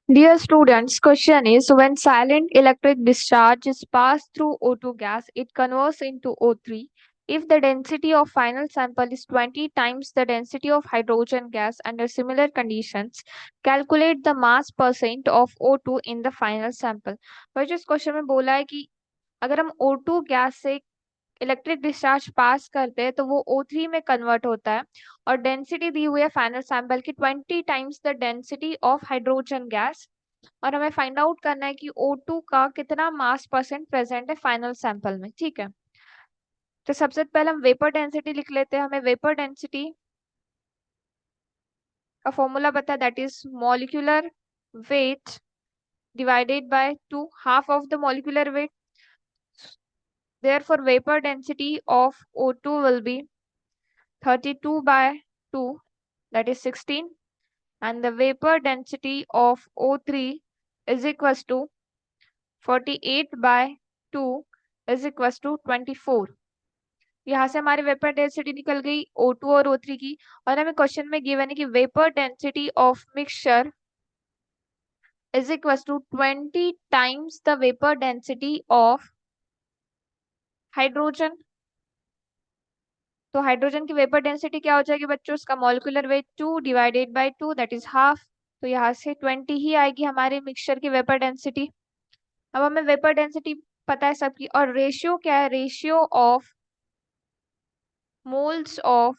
Dear students, question is when silent electric discharge is passed through O2 gas, it converts into O3. If the density of final sample is 20 times the density of hydrogen gas under similar conditions, calculate the mass percent of O2 in the final sample. वही इस question में बोला है कि अगर हम O2 gas से electric discharge पास करते हैं तो वो O3 में कन्वर्ट होता है और डेंसिटी दी हुई है फाइनल सैंपल की 20 times the density of hydrogen gas और हमें फाइंड आउट करना है कि O2 का कितना मास परसेंट प्रेजेंट है फाइनल सैंपल में। ठीक है, तो सबसे पहले हम वेपर डेंसिटी लिख लेते हैं। हमें वेपर डेंसिटी का फॉर्मूला पता है, that is molecular weight divided by 2, half of the molecular weight. Therefore, vapor density of O2 will be 32 by 2, that is 16, and the vapor density of O3 is equals to 48 by 2 is equals to 24. यहाँ से हमारी vapour density निकल गई O2 और O3 की, और हमें question में गिवन है कि vapour density of mixture is equals to 20 times the vapor density of hydrogen. तो हाइड्रोजन की वेपर डेंसिटी क्या हो जाएगी बच्चों, उसका molecular weight 2 divided by 2, that is half. तो यहाँ से 20 ही आएगी हमारे मिक्सचर की वेपर डेंसिटी। अब हमें वेपर डेंसिटी पता है सबकी, और रेशियो क्या है, ratio of moles of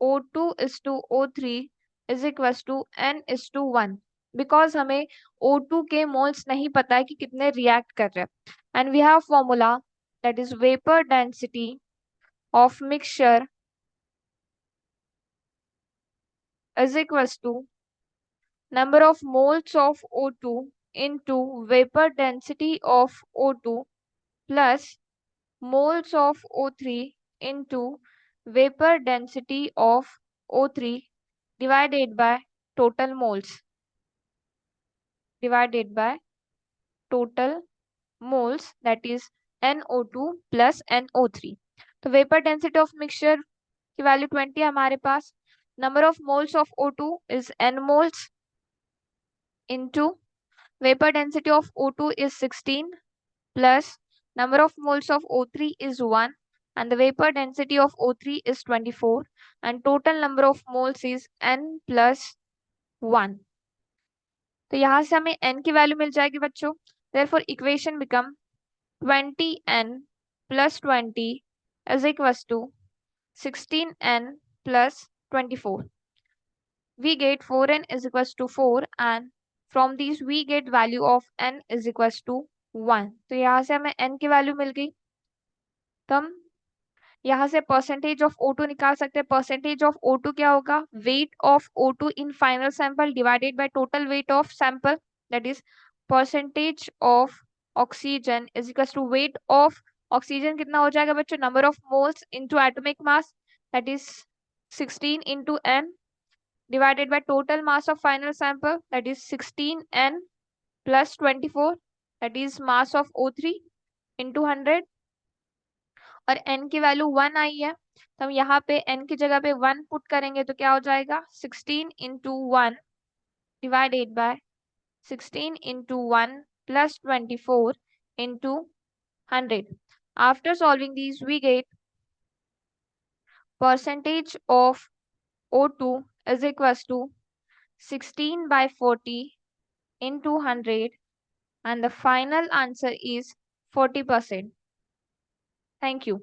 O2 is to O3 is equals to N is to 1, because हमें O2 के मोल्स नहीं पता है कि कितने रिएक्ट कर रहे हैं। And we have formula that is vapour density of mixture is equals to number of moles of O2 into vapor density of O2 plus moles of O3 into vapor density of O3 divided by total moles divided by total moles, that is NO2 plus NO3। तो vapor density of mixture की value 20 है हमारे पास। number of moles of O2 is N moles into vapor density of O2 is 16 plus number of moles of O3 is 1 and the vapor density of O3 is 24 and total number of moles is N plus 1। तो यहाँ से हमें N की value मिल जाएगी बच्चों। therefore equation become 20N plus 20 is equals to 16N plus 24। we get 4N is equals to 4 and from these we get value of N is equals to 1। तो यहाँ से हमें N की वैल्यू मिल गई, तो हम यहाँ से परसेंटेज ऑफ O2 निकाल सकते हैं। परसेंटेज ऑफ O2 क्या होगा, weight of O2 in final sample divided by total weight of sample, that is percentage of oxygen is equal to weight of oxygen. कितना हो जाएगा बच्चों, number of moles into atomic mass, that is 16 into N divided by total mass of final sample, that is 16N plus 24, that is mass of O3 into 100, और N की value 1 आई है तो हम यहाँ पे N की जगह पे 1 पुट करेंगे तो क्या हो जाएगा, 16 into 1 divided by 16 into 1 plus 24 into 100। After solving these we get percentage of O2 is equals to 16 by 40 into 100 and the final answer is 40%. Thank you.